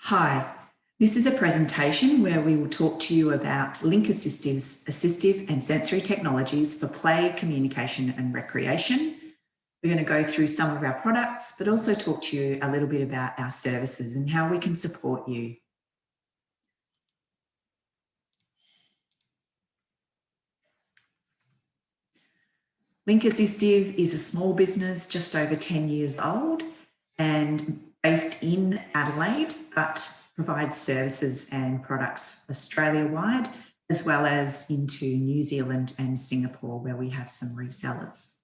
Hi, this is a presentation where we will talk to you about Link Assistive's assistive and sensory technologies for play, communication and recreation. We're going to go through some of our products, but also talk to you a little bit about our services and how we can support you. Link Assistive is a small business just over 10 years old and based in Adelaide, but provides services and products Australia-wide, as well as into New Zealand and Singapore, where we have some resellers.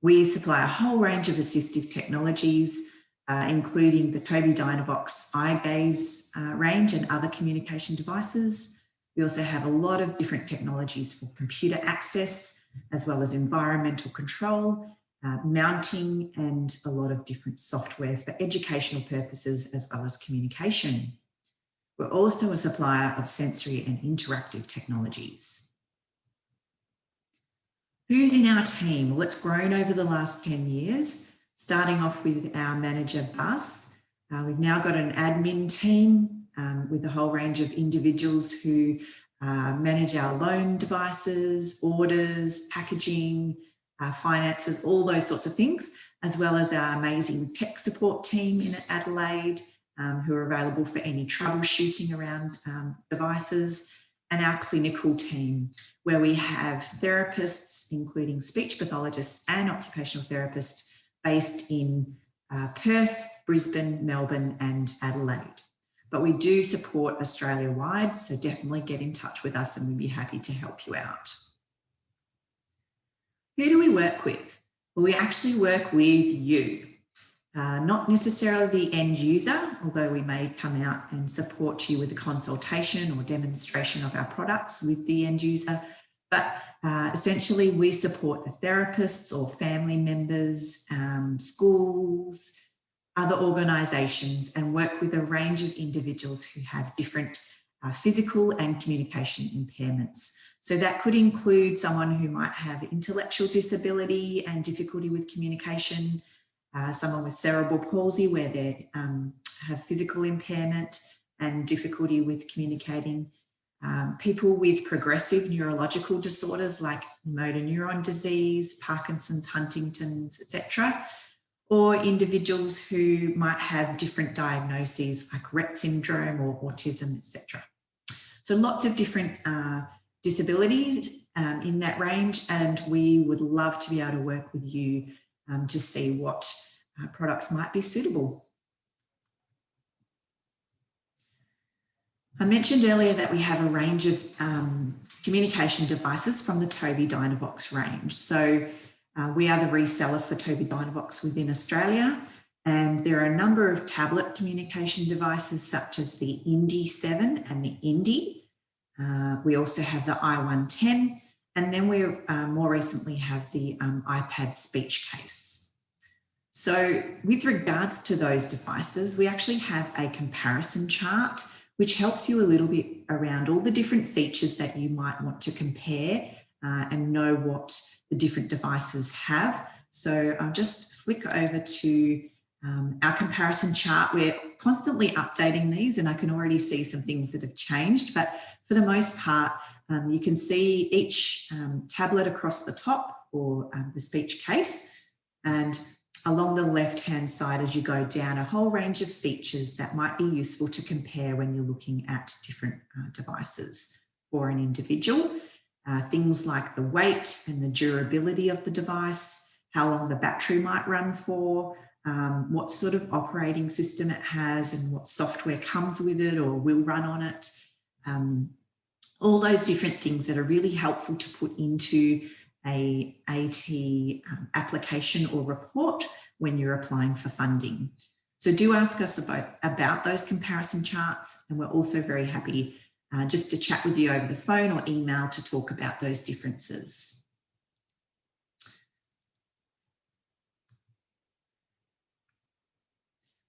We supply a whole range of assistive technologies, including the Tobii Dynavox eye gaze range and other communication devices. We also have a lot of different technologies for computer access, as well as environmental control, mounting, and a lot of different software for educational purposes as well as communication. We're also a supplier of sensory and interactive technologies. Who's in our team? Well, it's grown over the last 10 years, starting off with our manager, Bus. We've now got an admin team with a whole range of individuals who manage our loan devices, orders, packaging, finances, all those sorts of things, as well as our amazing tech support team in Adelaide, who are available for any troubleshooting around devices, and our clinical team, where we have therapists, including speech pathologists and occupational therapists based in Perth, Brisbane, Melbourne, and Adelaide. But we do support Australia-wide, so definitely get in touch with us and we'd be happy to help you out. Who do we work with? Well, we actually work with you, not necessarily the end user, although we may come out and support you with a consultation or demonstration of our products with the end user. But essentially, we support the therapists or family members, schools, other organisations, and work with a range of individuals who have different physical and communication impairments. So that could include someone who might have intellectual disability and difficulty with communication, someone with cerebral palsy where they have physical impairment and difficulty with communicating, people with progressive neurological disorders like motor neuron disease, Parkinson's, Huntington's, etc., or individuals who might have different diagnoses like Rett syndrome or autism, etc. So lots of different disabilities in that range, and we would love to be able to work with you to see what products might be suitable. I mentioned earlier that we have a range of communication devices from the Tobii Dynavox range. So we are the reseller for Tobii Dynavox within Australia, and there are a number of tablet communication devices such as the Indy 7 and the Indy. We also have the i110, and then we more recently have the iPad speech case. So with regards to those devices, we actually have a comparison chart which helps you a little bit around all the different features that you might want to compare and know what the different devices have. So I'll just flick over to our comparison chart. We're constantly updating these, and I can already see some things that have changed, but for the most part, you can see each tablet across the top, or the speech case, and along the left-hand side as you go down, a whole range of features that might be useful to compare when you're looking at different devices for an individual. Things like the weight and the durability of the device, how long the battery might run for, what sort of operating system it has and what software comes with it or will run on it. All those different things that are really helpful to put into a AT application or report when you're applying for funding. So do ask us about those comparison charts, and we're also very happy just to chat with you over the phone or email to talk about those differences.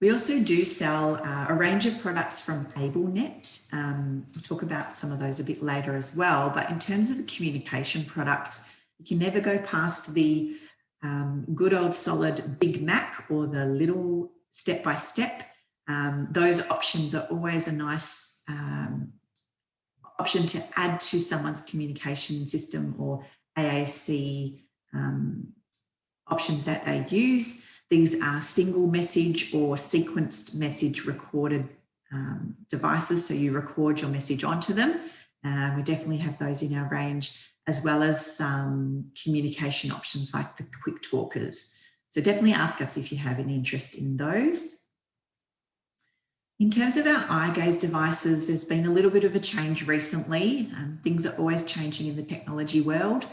We also do sell a range of products from AbleNet. We'll talk about some of those a bit later as well, but in terms of the communication products, you can never go past the good old solid Big Mac or the little step-by-step those options are always a nice option to add to someone's communication system or AAC options that they use. These are single message or sequenced message recorded devices, so you record your message onto them. We definitely have those in our range, as well as communication options like the quick talkers. So definitely ask us if you have any interest in those. In terms of our eye gaze devices, there's been a little bit of a change recently. Things are always changing in the technology world,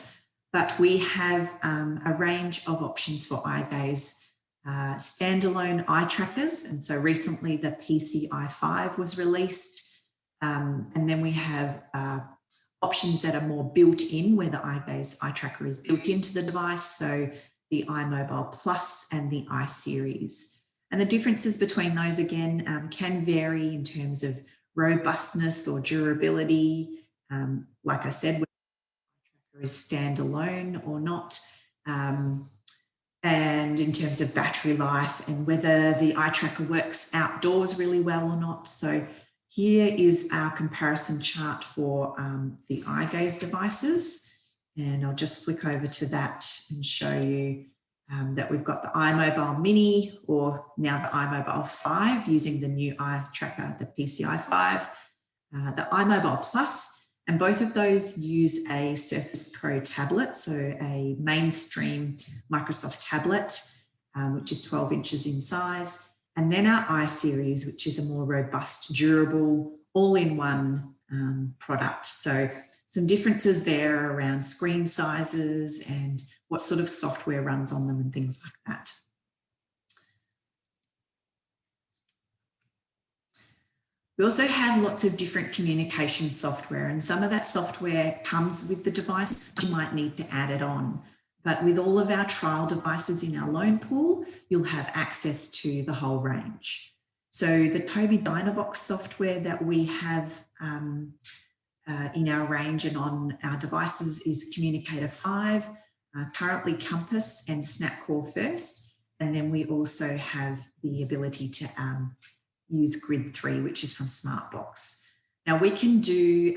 but we have a range of options for eye gaze. Standalone eye trackers, and so recently the PCI5 was released, and then we have options that are more built in, where the eye gaze eye tracker is built into the device, so the iMobile Plus and the iSeries. And the differences between those, again, can vary in terms of robustness or durability. Like I said, whether the eye tracker is standalone or not. And in terms of battery life and whether the eye tracker works outdoors really well or not. So here is our comparison chart for the eye gaze devices. And I'll just flick over to that and show you that we've got the iMobile Mini, or now the iMobile 5, using the new eye tracker, the PCI 5, the iMobile Plus, and both of those use a Surface Pro tablet, so a mainstream Microsoft tablet, which is 12 inches in size, and then our iSeries, which is a more robust, durable, all-in-one product. So some differences there around screen sizes and what sort of software runs on them and things like that. We also have lots of different communication software, and some of that software comes with the device. You might need to add it on. But with all of our trial devices in our loan pool, you'll have access to the whole range. So the Tobii Dynavox software that we have in our range and on our devices is Communicator 5, currently Compass and Snapcore First. And then we also have the ability to use Grid 3, which is from Smartbox. Now we can do,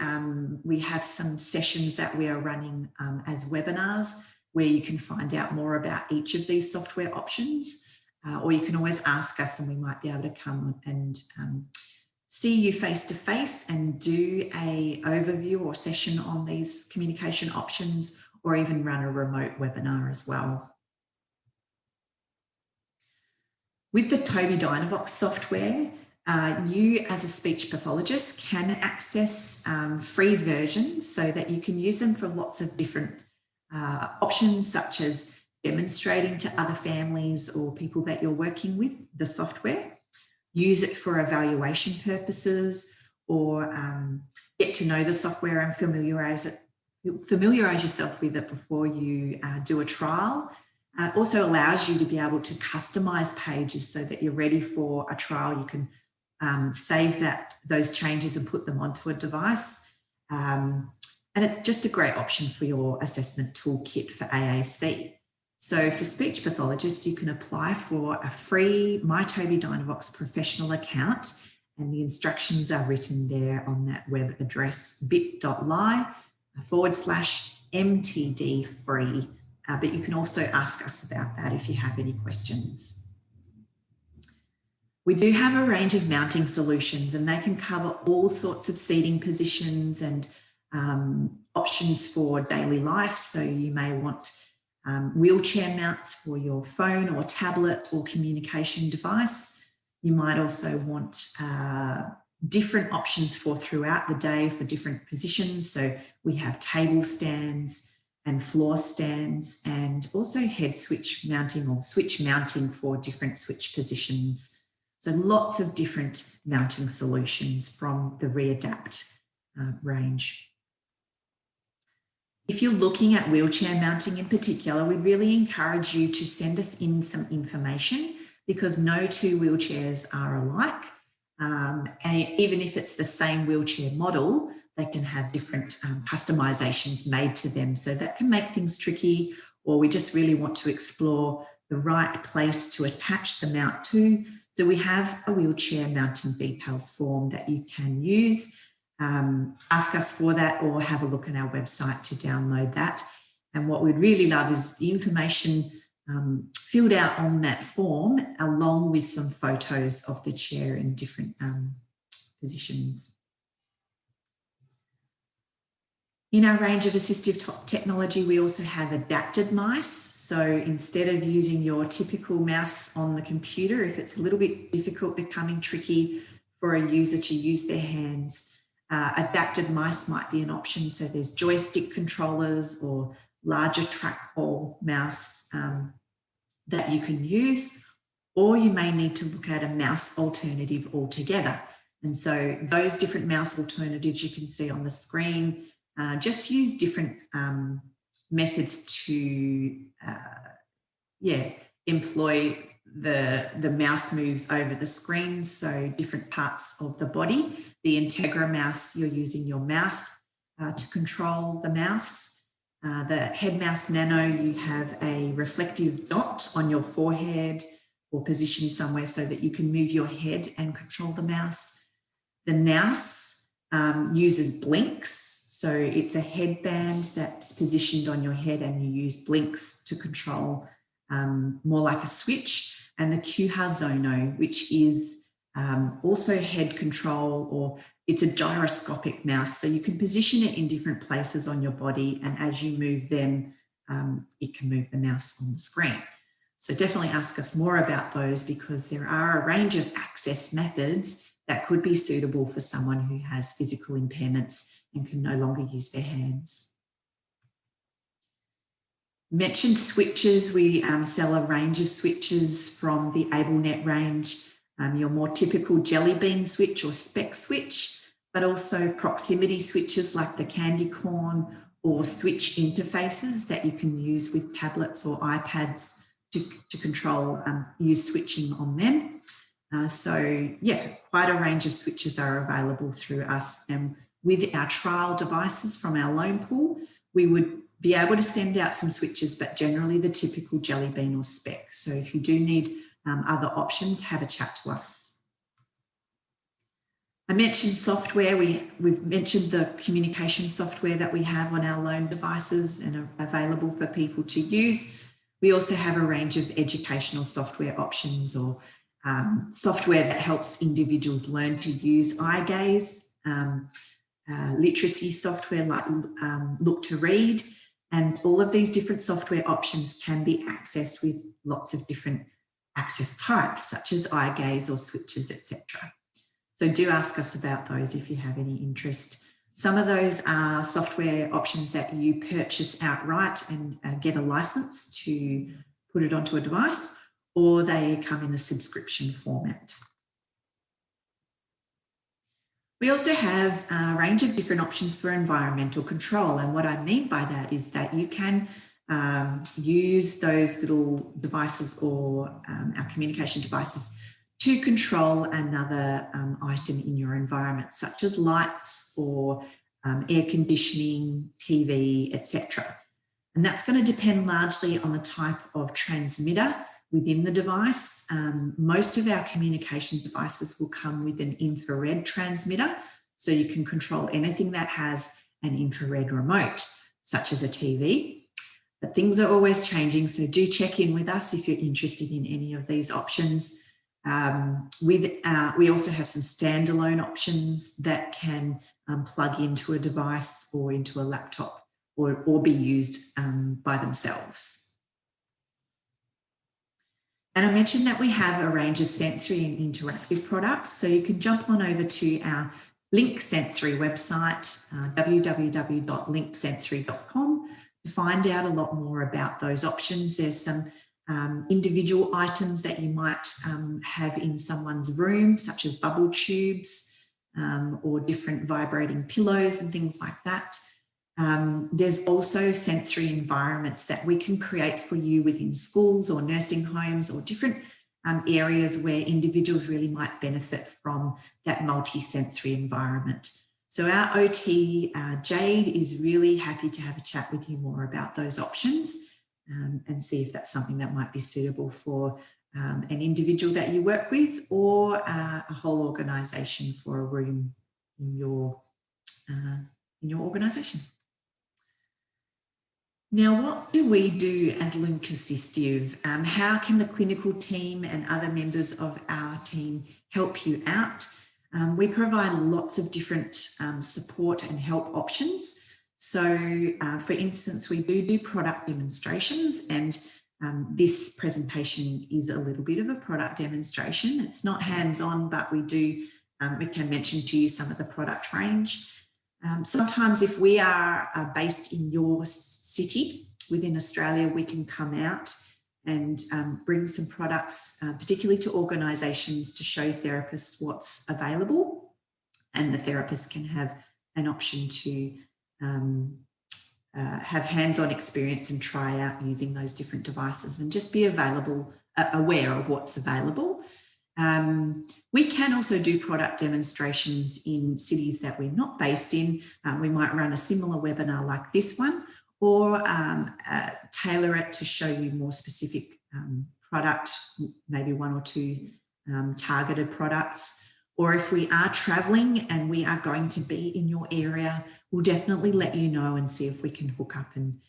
we have some sessions that we are running as webinars where you can find out more about each of these software options, or you can always ask us and we might be able to come and see you face to face and do a overview or session on these communication options, or even run a remote webinar as well. With the Tobii Dynavox software, you as a speech pathologist can access free versions so that you can use them for lots of different options, such as demonstrating to other families or people that you're working with the software, use it for evaluation purposes, or get to know the software and familiarise yourself with it before you do a trial. Also allows you to be able to customise pages so that you're ready for a trial. You can save those changes and put them onto a device. And it's just a great option for your assessment toolkit for AAC. So for speech pathologists, you can apply for a free My Tobii Dynavox professional account, and the instructions are written there on that web address, bit.ly/MTD free. But you can also ask us about that if you have any questions. We do have a range of mounting solutions, and they can cover all sorts of seating positions and options for daily life. So you may want wheelchair mounts for your phone or tablet or communication device. You might also want different options for throughout the day for different positions. So we have table stands and floor stands, and also head switch mounting or switch mounting for different switch positions. So lots of different mounting solutions from the Readapt range. If you're looking at wheelchair mounting in particular, we really encourage you to send us in some information, because no two wheelchairs are alike. And even if it's the same wheelchair model, they can have different customizations made to them. So that can make things tricky, or we just really want to explore the right place to attach the mount to, So we have a wheelchair mounting details form that you can use. Ask us for that or have a look on our website to download that. And what we'd really love is the information filled out on that form, along with some photos of the chair in different positions. In our range of assistive technology, we also have adapted mice. So instead of using your typical mouse on the computer, if it's a little bit difficult, becoming tricky for a user to use their hands, adapted mice might be an option. So there's joystick controllers or larger trackball mouse that you can use, or you may need to look at a mouse alternative altogether. And so those different mouse alternatives you can see on the screen just use different methods to employ the mouse moves over the screen, so different parts of the body. The Integra mouse, you're using your mouth to control the mouse. The Head Mouse Nano, you have a reflective dot on your forehead or positioned somewhere so that you can move your head and control the mouse. The Nouse uses blinks, so it's a headband that's positioned on your head and you use blinks to control more like a switch. And the Qha Zono, which is also head control, or it's a gyroscopic mouse, so you can position it in different places on your body, and as you move them, it can move the mouse on the screen. So definitely ask us more about those, because there are a range of access methods that could be suitable for someone who has physical impairments and can no longer use their hands. Mentioned switches, we sell a range of switches from the AbleNet range. Your more typical jelly bean switch or spec switch, but also proximity switches like the candy corn, or switch interfaces that you can use with tablets or iPads to control, use switching on them. So yeah, quite a range of switches are available through us. And with our trial devices from our loan pool, we would be able to send out some switches, but generally the typical jelly bean or spec. So if you do need other options, have a chat to us. I mentioned software. We've mentioned the communication software that we have on our loan devices and are available for people to use. We also have a range of educational software options, or software that helps individuals learn to use eye gaze, literacy software like Look to Read, and all of these different software options can be accessed with lots of different access types, such as eye gaze or switches, etc. So do ask us about those if you have any interest. Some of those are software options that you purchase outright and get a license to put it onto a device, or they come in a subscription format. We also have a range of different options for environmental control. And what I mean by that is that you can use those little devices or our communication devices to control another item in your environment, such as lights or air conditioning, TV, etc. And that's going to depend largely on the type of transmitter within the device. Most of our communication devices will come with an infrared transmitter, so you can control anything that has an infrared remote, such as a TV. But things are always changing, so do check in with us if you're interested in any of these options. We also have some standalone options that can plug into a device or into a laptop, or be used by themselves. And I mentioned that we have a range of sensory and interactive products, so you can jump on over to our Link Sensory website, www.linksensory.com, to find out a lot more about those options. There's some individual items that you might have in someone's room, such as bubble tubes or different vibrating pillows and things like that. There's also sensory environments that we can create for you within schools or nursing homes, or different areas where individuals really might benefit from that multi-sensory environment. So our OT, Jade, is really happy to have a chat with you more about those options and see if that's something that might be suitable for an individual that you work with, or a whole organisation for a room in your organisation. Now, what do we do as Link Assistive? How can the clinical team and other members of our team help you out? We provide lots of different support and help options. So, for instance, we do product demonstrations, and this presentation is a little bit of a product demonstration. It's not hands-on, but we can mention to you some of the product range. Sometimes if we are based in your city within Australia, we can come out and bring some products, particularly to organisations, to show therapists what's available, and the therapist can have an option to have hands-on experience and try out using those different devices and just be aware of what's available. We can also do product demonstrations in cities that we're not based in. We might run a similar webinar like this one, or tailor it to show you more specific product, maybe one or two targeted products. Or if we are traveling and we are going to be in your area, we'll definitely let you know and see if we can hook up and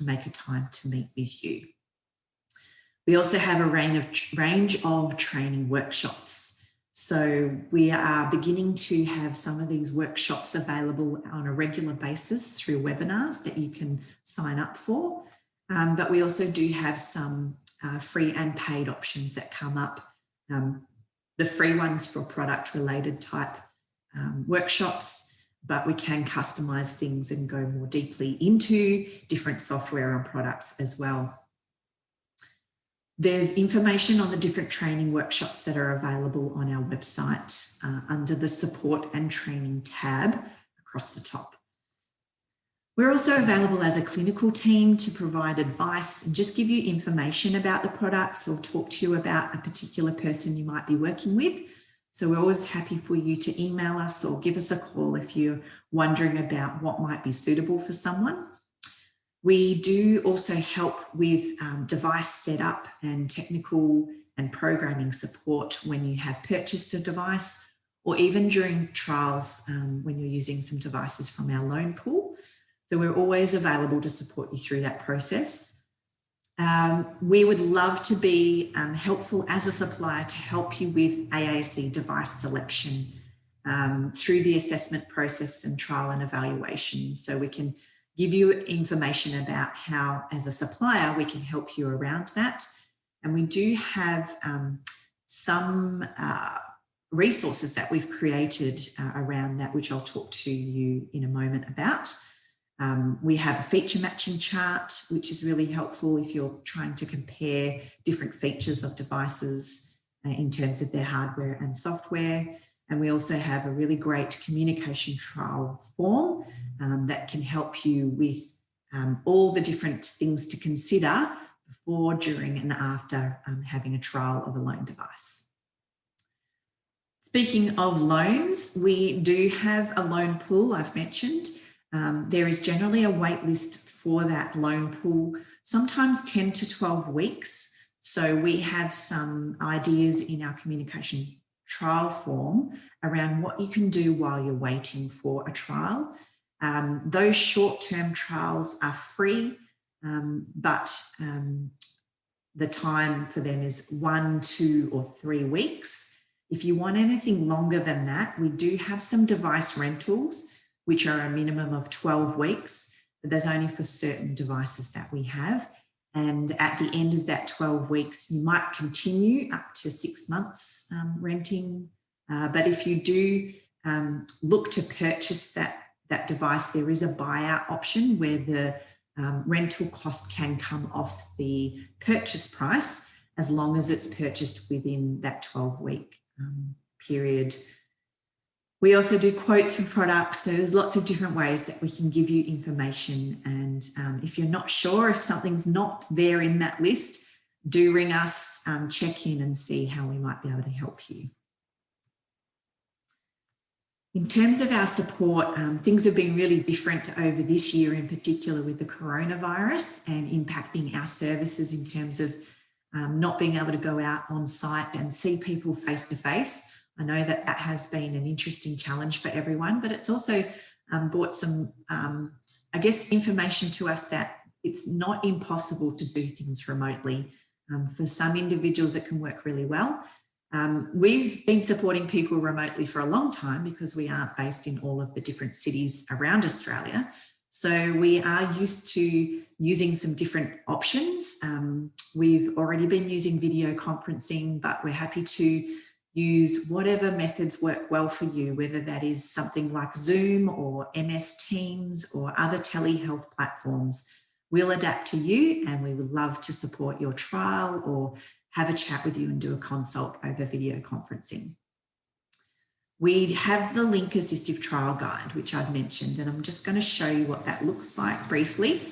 make a time to meet with you. We also have a range of training workshops. So we are beginning to have some of these workshops available on a regular basis through webinars that you can sign up for. But we also do have some free and paid options that come up. The free ones for product related type workshops, but we can customize things and go more deeply into different software and products as well. There's information on the different training workshops that are available on our website under the support and training tab across the top. We're also available as a clinical team to provide advice and just give you information about the products, or talk to you about a particular person you might be working with. So we're always happy for you to email us or give us a call if you're wondering about what might be suitable for someone. We do also help with device setup and technical and programming support when you have purchased a device, or even during trials when you're using some devices from our loan pool. So we're always available to support you through that process. We would love to be helpful as a supplier to help you with AAC device selection through the assessment process and trial and evaluation. So we can give you information about how, as a supplier, we can help you around that. And we do have some resources that we've created around that, which I'll talk to you in a moment about. We have a feature matching chart, which is really helpful if you're trying to compare different features of devices in terms of their hardware and software. And we also have a really great communication trial form that can help you with all the different things to consider before, during, and after having a trial of a loan device. Speaking of loans, we do have a loan pool, I've mentioned. There is generally a wait list for that loan pool, sometimes 10 to 12 weeks. So we have some ideas in our communication trial form around what you can do while you're waiting for a trial. Those short-term trials are free, but the time for them is 1, 2, or 3 weeks. If you want anything longer than that, we do have some device rentals, which are a minimum of 12 weeks, but there's only for certain devices that we have. And at the end of that 12 weeks, you might continue up to 6 months renting. But if you do look to purchase that device, there is a buyout option where the rental cost can come off the purchase price as long as it's purchased within that 12-week period. We also do quotes for products, so there's lots of different ways that we can give you information. And if you're not sure, if something's not there in that list, do ring us, check in and see how we might be able to help you. In terms of our support, things have been really different over this year, in particular with the coronavirus and impacting our services in terms of not being able to go out on site and see people face to face. I know that that has been an interesting challenge for everyone, but it's also brought some, I guess, information to us that it's not impossible to do things remotely. For some individuals, it can work really well. We've been supporting people remotely for a long time because we aren't based in all of the different cities around Australia. So we are used to using some different options. We've already been using video conferencing, but we're happy to use whatever methods work well for you, whether that is something like Zoom or MS Teams or other telehealth platforms. We'll adapt to you, and we would love to support your trial or have a chat with you and do a consult over video conferencing. We have the Link Assistive Trial Guide, which I've mentioned, and I'm just going to show you what that looks like briefly.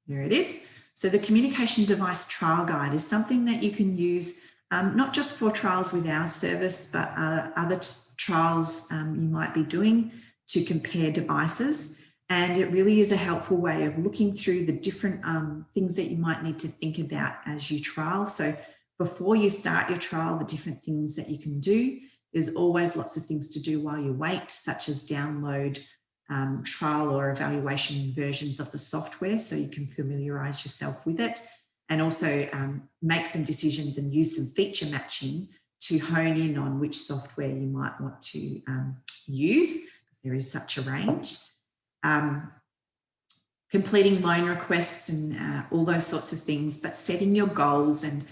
Here it is. So the Communication Device Trial Guide is something that you can use not just for trials with our service, but other trials you might be doing to compare devices. And it really is a helpful way of looking through the different things that you might need to think about as you trial. So before you start your trial, the different things that you can do. There's always lots of things to do while you wait, such as download trial or evaluation versions of the software so you can familiarise yourself with it, and also make some decisions and use some feature matching to hone in on which software you might want to use, because there is such a range. Completing loan requests and all those sorts of things, but setting your goals, and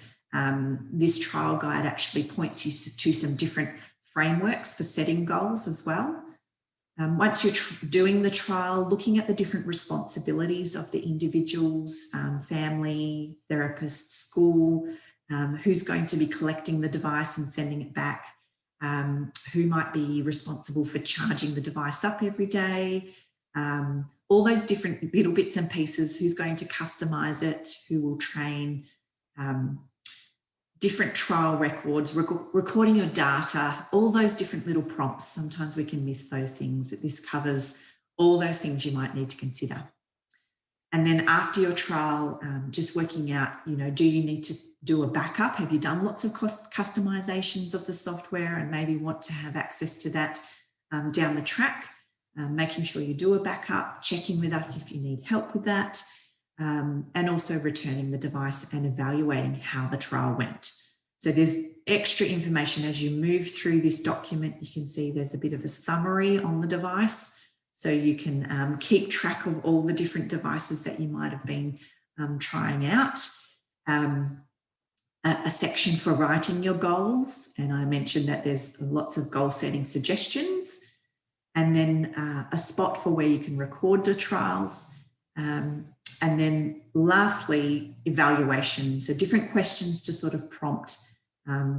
this trial guide actually points you to some different frameworks for setting goals as well. Once you're doing the trial, looking at the different responsibilities of the individuals, family, therapist, school, who's going to be collecting the device and sending it back, who might be responsible for charging the device up every day, all those different little bits and pieces, who's going to customize it, who will train, different trial records, recording your data, all those different little prompts. Sometimes we can miss those things, but this covers all those things you might need to consider. And then after your trial, just working out, do you need to do a backup? Have you done lots of customizations of the software and maybe want to have access to that down the track? Making sure you do a backup, checking with us if you need help with that. And also returning the device and evaluating how the trial went. So there's extra information as you move through this document. You can see there's a bit of a summary on the device, so you can keep track of all the different devices that you might have been trying out. A section for writing your goals, and I mentioned that there's lots of goal setting suggestions, and then a spot for where you can record the trials. And then lastly, evaluation. So different questions to sort of prompt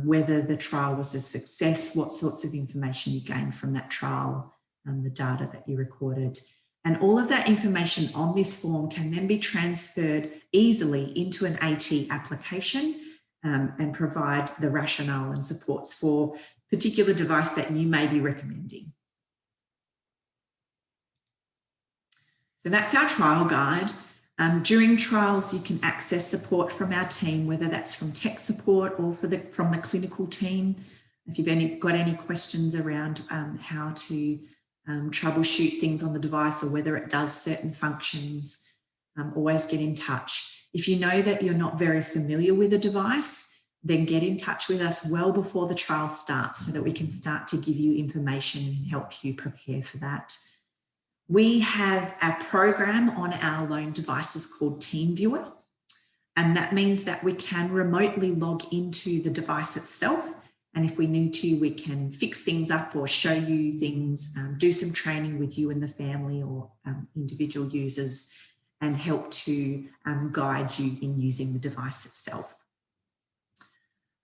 whether the trial was a success, what sorts of information you gained from that trial, the data that you recorded. And all of that information on this form can then be transferred easily into an AT application and provide the rationale and supports for a particular device that you may be recommending. So that's our trial guide. During trials, you can access support from our team, whether that's from tech support or from the clinical team. If you've got any questions around how to troubleshoot things on the device or whether it does certain functions, always get in touch. If you know that you're not very familiar with a device, then get in touch with us well before the trial starts so that we can start to give you information and help you prepare for that. We have a program on our loan devices called TeamViewer, and that means that we can remotely log into the device itself. And if we need to, we can fix things up or show you things, do some training with you and the family or individual users, and help to guide you in using the device itself.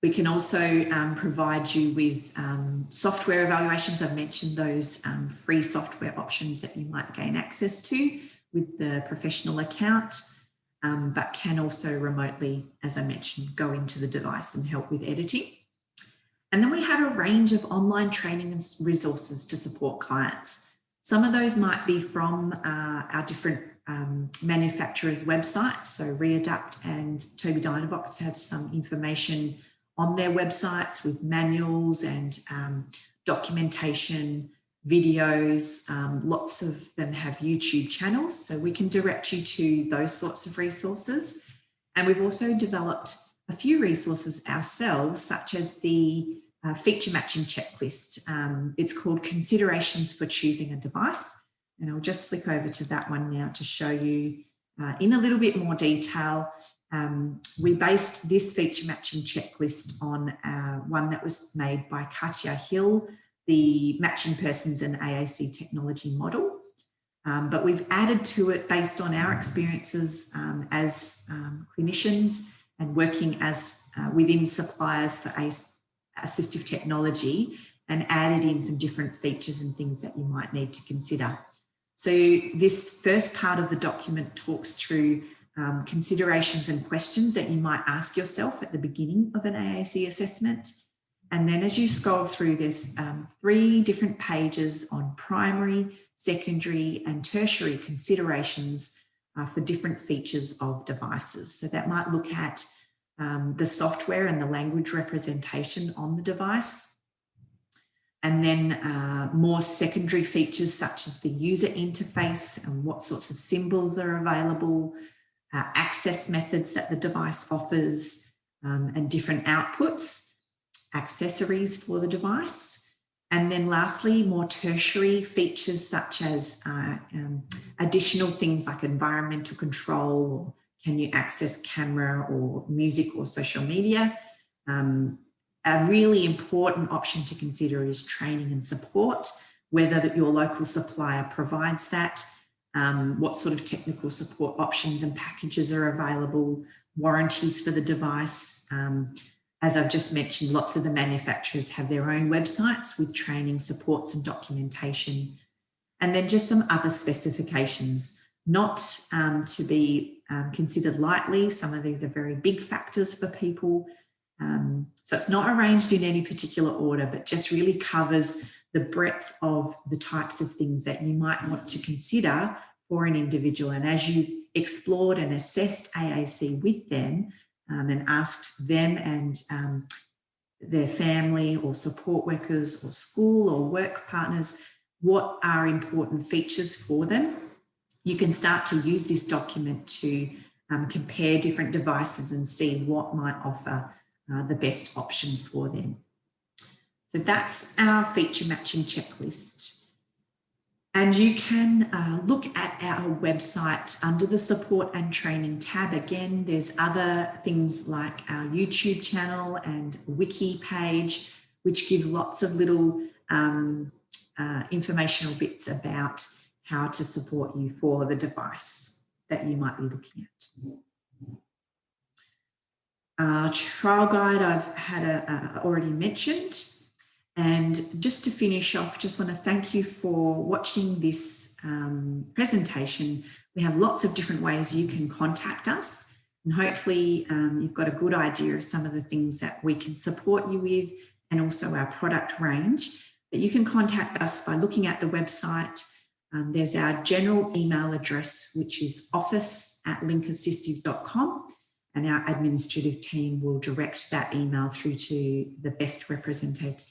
We can also provide you with software evaluations. I've mentioned those free software options that you might gain access to with the professional account, but can also remotely, as I mentioned, go into the device and help with editing. And then we have a range of online training and resources to support clients. Some of those might be from our different manufacturers' websites. So Readapt and Tobii Dynavox have some information on their websites with manuals and documentation, videos. Lots of them have YouTube channels, so we can direct you to those sorts of resources. And we've also developed a few resources ourselves, such as the feature matching checklist. It's called Considerations for Choosing a Device. And I'll just flick over to that one now to show you in a little bit more detail. We based this feature matching checklist on one that was made by Katja Hill, the Matching Persons and AAC Technology model. But we've added to it based on our experiences as clinicians and working as within suppliers for assistive technology, and added in some different features and things that you might need to consider. So this first part of the document talks through considerations and questions that you might ask yourself at the beginning of an AAC assessment. And then as you scroll through, there's 3 different pages on primary, secondary and tertiary considerations for different features of devices. So that might look at the software and the language representation on the device. And then more secondary features such as the user interface and what sorts of symbols are available, access methods that the device offers, and different outputs, accessories for the device. And then lastly, more tertiary features such as additional things like environmental control, or can you access camera or music or social media. A really important option to consider is training and support, whether your local supplier provides that, what sort of technical support options and packages are available, warranties for the device. As I've just mentioned, lots of the manufacturers have their own websites with training, supports and documentation. And then just some other specifications, not to be considered lightly. Some of these are very big factors for people. So it's not arranged in any particular order, but just really covers the breadth of the types of things that you might want to consider for an individual. And as you've explored and assessed AAC with them and asked them and their family or support workers or school or work partners what are important features for them, you can start to use this document to compare different devices and see what might offer the best option for them. So that's our feature matching checklist. And you can look at our website under the support and training tab. Again, there's other things like our YouTube channel and wiki page, which give lots of little informational bits about how to support you for the device that you might be looking at. Trial guide I've had already mentioned. And just to finish off, just want to thank you for watching this presentation. We have lots of different ways you can contact us, and hopefully you've got a good idea of some of the things that we can support you with, and also our product range. But you can contact us by looking at the website. There's our general email address, which is office@linkassistive.com. And our administrative team will direct that email through to the best representative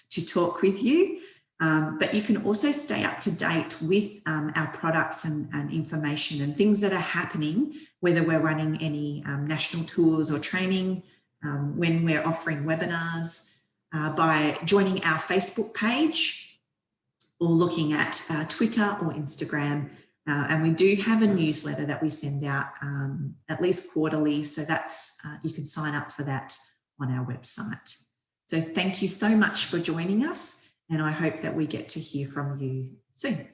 to talk with you. But you can also stay up to date with our products and information and things that are happening, whether we're running any national tours or training, when we're offering webinars, by joining our Facebook page or looking at Twitter or Instagram. And we do have a newsletter that we send out at least quarterly. So that's you can sign up for that on our website. So thank you so much for joining us, and I hope that we get to hear from you soon.